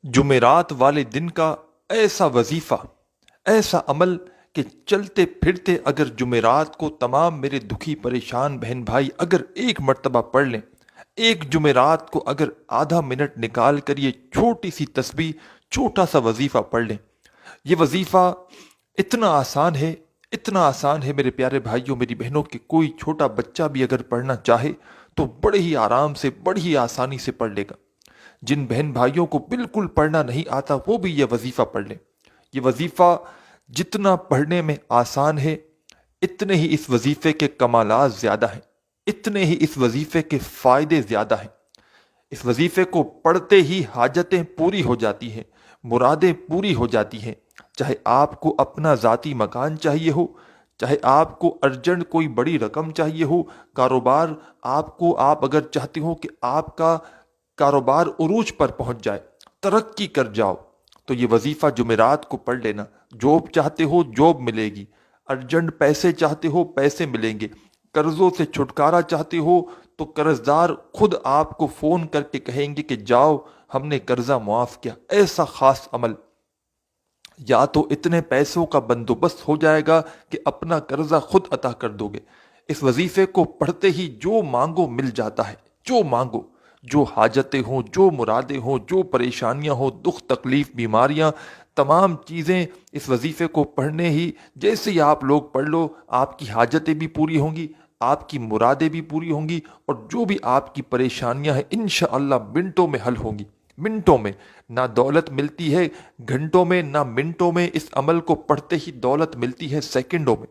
जुमेरात वाले दिन का ऐसा वजीफा, ऐसा अमल कि चलते फिरते अगर जुमेरात को तमाम मेरे दुखी परेशान बहन भाई अगर एक मर्तबा पढ़ लें, एक जुमेरात को अगर आधा मिनट निकाल कर ये छोटी सी तस्बीह, छोटा सा वजीफा पढ़ लें। ये वजीफा इतना आसान है, इतना आसान है मेरे प्यारे भाइयों मेरी बहनों कि कोई छोटा बच्चा भी अगर पढ़ना चाहे तो बड़े ही आराम से, बड़ी ही आसानी से पढ़ लेगा। जिन बहन भाइयों को बिल्कुल पढ़ना नहीं आता वो भी ये वजीफा पढ़ लें। ये वजीफा जितना पढ़ने में आसान है, इतने ही इस वजीफे के कमालात ज्यादा हैं, इतने ही इस वजीफे के फायदे ज्यादा हैं। इस वजीफे को पढ़ते ही हाजतें पूरी हो जाती हैं, मुरादें पूरी हो जाती हैं। चाहे आपको अपना ज़ाती मकान चाहिए हो, चाहे आपको अर्जेंट कोई बड़ी रकम चाहिए हो, कारोबार आपको, आप अगर चाहते हो कि आपका कारोबार उरूज पर पहुंच जाए, तरक्की कर जाओ, तो ये वजीफा जुमेरात को पढ़ लेना। जॉब चाहते हो जॉब मिलेगी, अर्जेंट पैसे चाहते हो पैसे मिलेंगे, कर्जों से छुटकारा चाहते हो तो कर्जदार खुद आपको फोन करके कहेंगे कि जाओ हमने कर्जा मुआफ किया। ऐसा खास अमल, या तो इतने पैसों का बंदोबस्त हो जाएगा कि अपना कर्जा खुद अता कर दोगे। इस वजीफे को पढ़ते ही जो मांगो मिल जाता है, जो मांगो, जो हाजतें हों, जो मुरादें हों, जो परेशानियां हों, दुख तकलीफ बीमारियां, तमाम चीज़ें इस वजीफे को पढ़ने ही, जैसे ही आप लोग पढ़ लो आपकी हाजतें भी पूरी होंगी, आपकी मुरादें भी पूरी होंगी और जो भी आपकी परेशानियां हैं इंशाअल्लाह मिनटों में हल होंगी। मिनटों में, ना दौलत मिलती है घंटों में, ना मिनटों में, इस अमल को पढ़ते ही दौलत मिलती है सेकंडों में।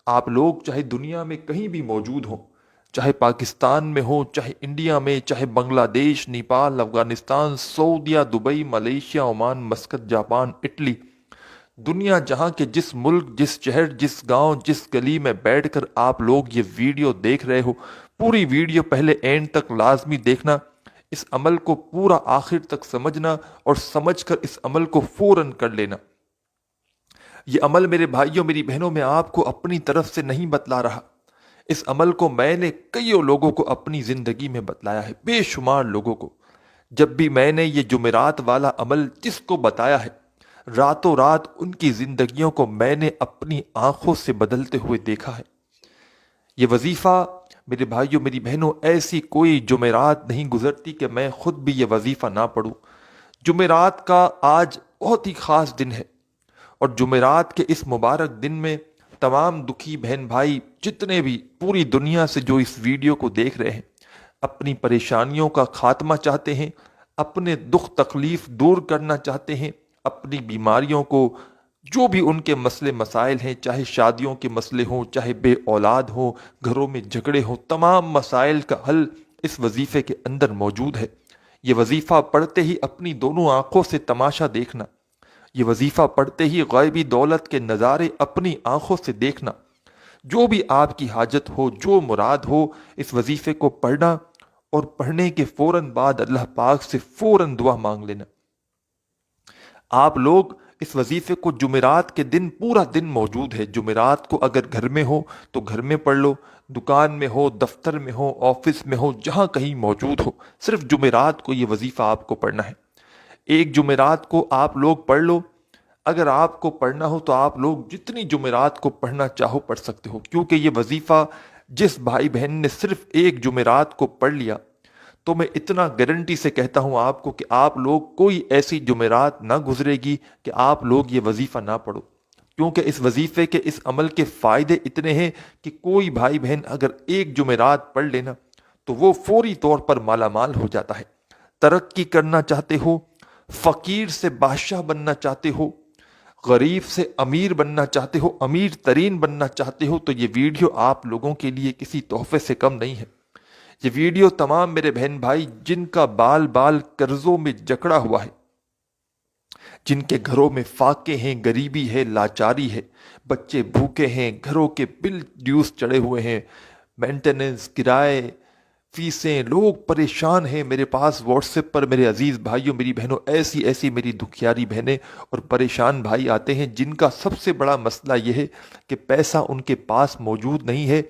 आप लोग चाहे दुनिया में कहीं भी मौजूद हों, चाहे पाकिस्तान में हो, चाहे इंडिया में, चाहे बांग्लादेश, नेपाल, अफगानिस्तान, सऊदीया, Dubai, Malaysia, Oman, Muscat, Japan, Italy, दुनिया जहां के जिस मुल्क, जिस शहर, जिस गांव, जिस गली में बैठकर आप लोग ये वीडियो देख रहे हो, पूरी वीडियो पहले एंड तक लाजमी देखना। इस अमल को पूरा आखिर तक समझना और समझकर इस अमल को फौरन कर लेना। ये अमल मेरे भाइयों मेरी बहनों में आपको अपनी तरफ से नहीं बतला रहा। इस अमल को मैंने कईयों लोगों को अपनी जिंदगी में बतलाया है, बेशुमार लोगों को। जब भी मैंने ये जुमेरात वाला अमल जिसको बताया है, रातों रात उनकी जिंदगियों को मैंने अपनी आंखों से बदलते हुए देखा है। ये वजीफा मेरे भाइयों मेरी बहनों, ऐसी कोई जुमेरात नहीं गुजरती कि मैं खुद भी ये वजीफा ना पढ़ूं। जुमेरात का आज बहुत ही खास दिन है और जुमेरात के इस मुबारक दिन में तमाम दुखी बहन भाई जितने भी पूरी दुनिया से जो इस वीडियो को देख रहे हैं, अपनी परेशानियों का खात्मा चाहते हैं, अपने दुख तकलीफ दूर करना चाहते हैं, अपनी बीमारियों को, जो भी उनके मसले मसाइल हैं, चाहे शादियों के मसले हों, चाहे बे औलाद हो, घरों में झगड़े हों, तमाम मसाइल का हल इस वजीफे के अंदर मौजूद है। ये वजीफा पढ़ते ही अपनी दोनों आंखों से तमाशा देखना, ये वजीफा पढ़ते ही गैबी दौलत के नज़ारे अपनी आंखों से देखना। जो भी आपकी हाजत हो, जो मुराद हो, इस वजीफे को पढ़ना और पढ़ने के फौरन बाद अल्लाह पाक से फौरन दुआ मांग लेना। आप लोग इस वजीफे को जुमेरात के दिन पूरा दिन मौजूद है। जुमेरात को अगर घर में हो तो घर में पढ़ लो, दुकान में हो, दफ्तर में हो, ऑफिस में हो, जहां कहीं मौजूद हो, सिर्फ जुमेरात को ये वजीफा आपको पढ़ना है। एक जुमेरात को आप लोग पढ़ लो। अगर आपको पढ़ना हो तो आप लोग जितनी जुमेरात को पढ़ना चाहो पढ़ सकते हो, क्योंकि ये वजीफा जिस भाई बहन ने सिर्फ एक जुमेरात को पढ़ लिया, तो मैं इतना गारंटी से कहता हूं आपको कि आप लोग कोई ऐसी जुमेरात ना गुजरेगी कि आप लोग ये वजीफा ना पढ़ो। क्योंकि इस वजीफे के, इस अमल के फायदे इतने हैं कि कोई भाई बहन अगर एक जुमेरात पढ़ लेना तो वो फौरी तौर पर मालामाल हो जाता है। तरक्की करना चाहते हो, फकीर से बादशाह बनना चाहते हो, गरीब से अमीर बनना चाहते हो, अमीर तरीन बनना चाहते हो, तो ये वीडियो आप लोगों के लिए किसी तोहफे से कम नहीं है। ये वीडियो तमाम मेरे बहन भाई जिनका बाल बाल कर्जों में जकड़ा हुआ है, जिनके घरों में फाके हैं, गरीबी है, लाचारी है, बच्चे भूखे हैं, घरों के बिल ड्यूस चढ़े हुए हैं, मेंटेनेंस, किराए, फीसें, लोग परेशान हैं। मेरे पास व्हाट्सएप पर मेरे अजीज भाइयों मेरी बहनों ऐसी ऐसी मेरी दुखियारी बहनें और परेशान भाई आते हैं जिनका सबसे बड़ा मसला यह है कि पैसा उनके पास मौजूद नहीं है।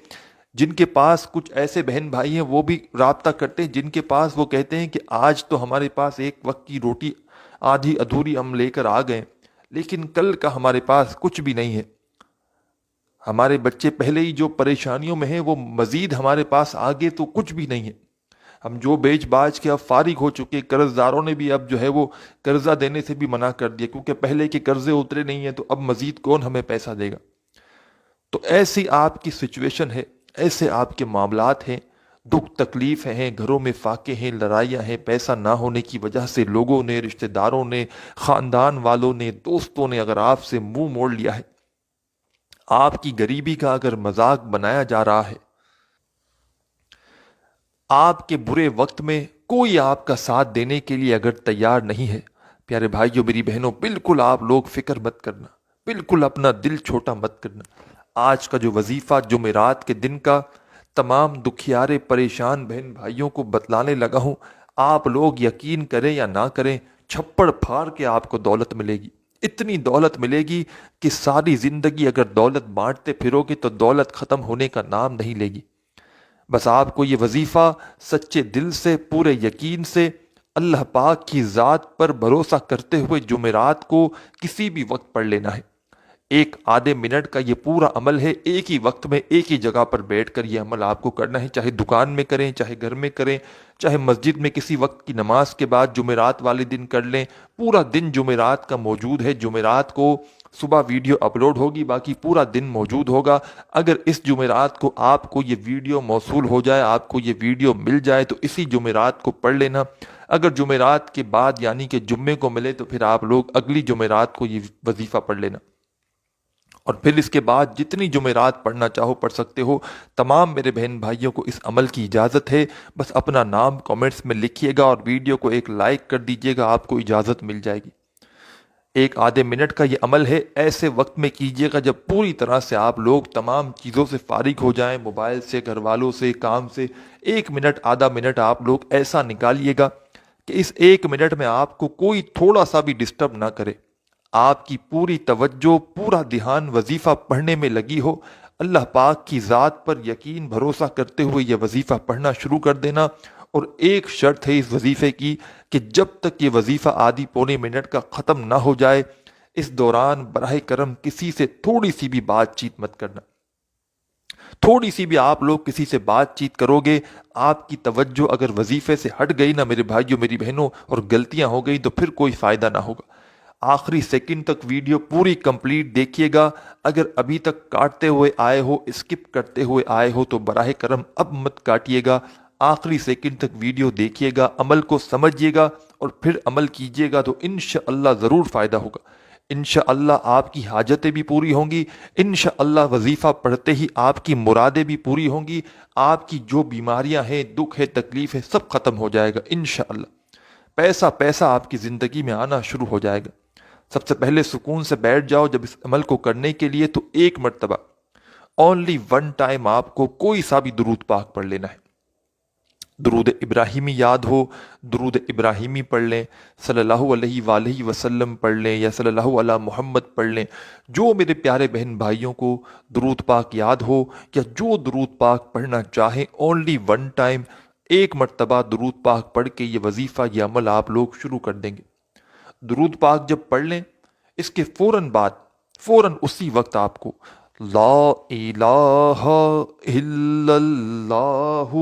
जिनके पास कुछ ऐसे बहन भाई हैं वो भी राब्ता करते हैं जिनके पास वो कहते हैं कि आज तो हमारे पास एक वक्त की रोटी آدھی ادھوری ہم لے کر آ گئے، لیکن کل کا ہمارے پاس کچھ بھی نہیں ہے۔ ہمارے بچے پہلے ہی جو پریشانیوں میں ہیں وہ مزید ہمارے پاس آگے تو کچھ بھی نہیں ہے۔ ہم جو بیچ باچ کے اب فارغ ہو چکے، قرض داروں نے بھی اب جو ہے وہ قرضہ دینے سے بھی منع کر دیا، کیونکہ پہلے کے قرضے اترے نہیں ہیں تو اب مزید کون ہمیں پیسہ دے گا۔ تو ایسی آپ کی سچویشن ہے، ایسے آپ کے معاملات ہیں، دکھ تکلیف ہیں، گھروں میں فاقے ہیں، لڑائیاں ہیں، پیسہ نہ ہونے کی وجہ سے لوگوں نے، رشتہ داروں نے، خاندان والوں نے، دوستوں نے اگر آپ سے منہ موڑ لیا ہے، آپ کی غریبی کا اگر مذاق بنایا جا رہا ہے، آپ کے برے وقت میں کوئی آپ کا ساتھ دینے کے لیے اگر تیار نہیں ہے، پیارے بھائیوں میری بہنوں، بالکل آپ لوگ فکر مت کرنا، بالکل اپنا دل چھوٹا مت کرنا۔ آج کا جو وظیفہ جمعرات کے دن کا تمام دکھیارے پریشان بہن بھائیوں کو بتلانے لگا ہوں، آپ لوگ یقین کریں یا نہ کریں، چھپڑ پھاڑ کے آپ کو دولت ملے گی، اتنی دولت ملے گی کہ ساری زندگی اگر دولت بانٹتے پھرو گے تو دولت ختم ہونے کا نام نہیں لے گی۔ بس آپ کو یہ وظیفہ سچے دل سے، پورے یقین سے، اللہ پاک کی ذات پر بھروسہ کرتے ہوئے جمعرات کو کسی بھی وقت پڑھ لینا ہے۔ ایک آدھے منٹ کا یہ پورا عمل ہے، ایک ہی وقت میں ایک ہی جگہ پر بیٹھ کر یہ عمل آپ کو کرنا ہے، چاہے دکان میں کریں، چاہے گھر میں کریں، چاہے مسجد میں کسی وقت کی نماز کے بعد جمعرات والے دن کر لیں۔ پورا دن جمعرات کا موجود ہے، جمعرات کو صبح ویڈیو اپلوڈ ہوگی، باقی پورا دن موجود ہوگا۔ اگر اس جمعرات کو آپ کو یہ ویڈیو موصول ہو جائے، آپ کو یہ ویڈیو مل جائے تو اسی جمعرات کو پڑھ لینا۔ اگر جمعرات کے بعد یعنی کہ جمعے کو ملے تو پھر آپ لوگ اگلی جمعرات کو یہ وظیفہ پڑھ لینا، اور پھر اس کے بعد جتنی جمعرات پڑھنا چاہو پڑھ سکتے ہو۔ تمام میرے بہن بھائیوں کو اس عمل کی اجازت ہے، بس اپنا نام کامنٹس میں لکھیے گا اور ویڈیو کو ایک لائک کر دیجیے گا، آپ کو اجازت مل جائے گی۔ ایک آدھے منٹ کا یہ عمل ہے، ایسے وقت میں کیجیے گا جب پوری طرح سے آپ لوگ تمام چیزوں سے فارغ ہو جائیں، موبائل سے، گھر والوں سے، کام سے۔ ایک منٹ، آدھا منٹ آپ لوگ ایسا نکالیے گا کہ اس ایک منٹ میں آپ کو کوئی تھوڑا سا بھی ڈسٹرب نہ کرے، آپ کی پوری توجہ، پورا دھیان وظیفہ پڑھنے میں لگی ہو۔ اللہ پاک کی ذات پر یقین بھروسہ کرتے ہوئے یہ وظیفہ پڑھنا شروع کر دینا۔ اور ایک شرط ہے اس وظیفے کی کہ جب تک یہ وظیفہ آدھی پونے منٹ کا ختم نہ ہو جائے، اس دوران براہ کرم کسی سے تھوڑی سی بھی بات چیت مت کرنا۔ تھوڑی سی بھی آپ لوگ کسی سے بات چیت کرو گے، آپ کی توجہ اگر وظیفے سے ہٹ گئی نا میرے بھائیوں میری بہنوں، اور غلطیاں ہو گئی تو پھر کوئی فائدہ نہ ہوگا۔ آخری سیکنڈ تک ویڈیو پوری کمپلیٹ دیکھیے گا۔ اگر ابھی تک کاٹتے ہوئے آئے ہو، اسکپ کرتے ہوئے آئے ہو تو براہ کرم اب مت کاٹیے گا، آخری سیکنڈ تک ویڈیو دیکھیے گا، عمل کو سمجھیے گا اور پھر عمل کیجیے گا تو انشاءاللہ ضرور فائدہ ہوگا۔ انشاءاللہ آپ کی حاجتیں بھی پوری ہوں گی، انشاءاللہ وظیفہ پڑھتے ہی آپ کی مرادیں بھی پوری ہوں گی، آپ کی جو بیماریاں ہیں، دکھ ہے، تکلیف ہے، سب ختم ہو جائے گا انشاءاللہ۔ پیسہ پیسہ آپ کی زندگی میں آنا شروع ہو جائے گا۔ سب سے پہلے سکون سے بیٹھ جاؤ جب اس عمل کو کرنے کے لیے تو ایک مرتبہ، اونلی ون ٹائم آپ کو کوئی سا بھی درود پاک پڑھ لینا ہے۔ درود ابراہیمی یاد ہو، درود ابراہیمی پڑھ لیں، صلی اللہ علیہ وآلہ وسلم پڑھ لیں یا صلی اللہ علی محمد پڑھ لیں۔ جو میرے پیارے بہن بھائیوں کو درود پاک یاد ہو یا جو درود پاک پڑھنا چاہیں، اونلی ون ٹائم ایک مرتبہ درود پاک پڑھ کے یہ وظیفہ، یہ عمل آپ لوگ شروع کر دیں گے۔ درود پاک جب پڑھ لیں، اس کے فوراً بعد، فوراً اسی وقت آپ کو لا الہ الا اللہ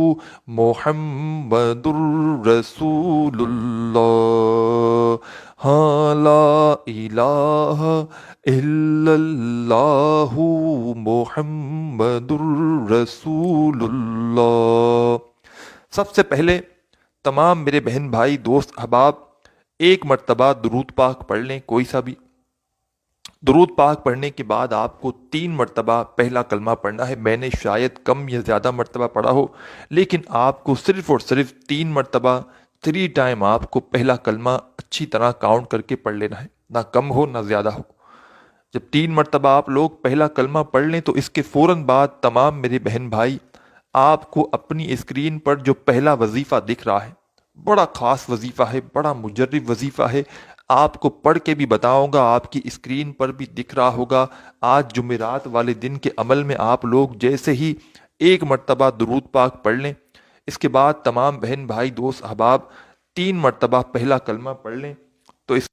محمد الرسول اللہ، ہاں لا الہ الا اللہ محمد الرسول اللہ۔ سب سے پہلے تمام میرے بہن بھائی دوست احباب ایک مرتبہ درود پاک پڑھ لیں، کوئی سا بھی۔ درود پاک پڑھنے کے بعد آپ کو 3 مرتبہ پہلا کلمہ پڑھنا ہے۔ میں نے شاید کم یا زیادہ مرتبہ پڑھا ہو، لیکن آپ کو صرف اور صرف 3 مرتبہ، 3 ٹائم آپ کو پہلا کلمہ اچھی طرح کاؤنٹ کر کے پڑھ لینا ہے، نہ کم ہو نہ زیادہ ہو۔ جب 3 مرتبہ آپ لوگ پہلا کلمہ پڑھ لیں تو اس کے فوراً بعد تمام میرے بہن بھائی آپ کو اپنی اسکرین پر جو پہلا وظیفہ دکھ رہا ہے، بڑا خاص وظیفہ ہے، بڑا مجرب وظیفہ ہے، آپ کو پڑھ کے بھی بتاؤں گا، آپ کی اسکرین پر بھی دکھ رہا ہوگا۔ آج جمعرات والے دن کے عمل میں آپ لوگ جیسے ہی ایک مرتبہ درود پاک پڑھ لیں، اس کے بعد تمام بہن بھائی دوست احباب 3 مرتبہ پہلا کلمہ پڑھ لیں، تو اس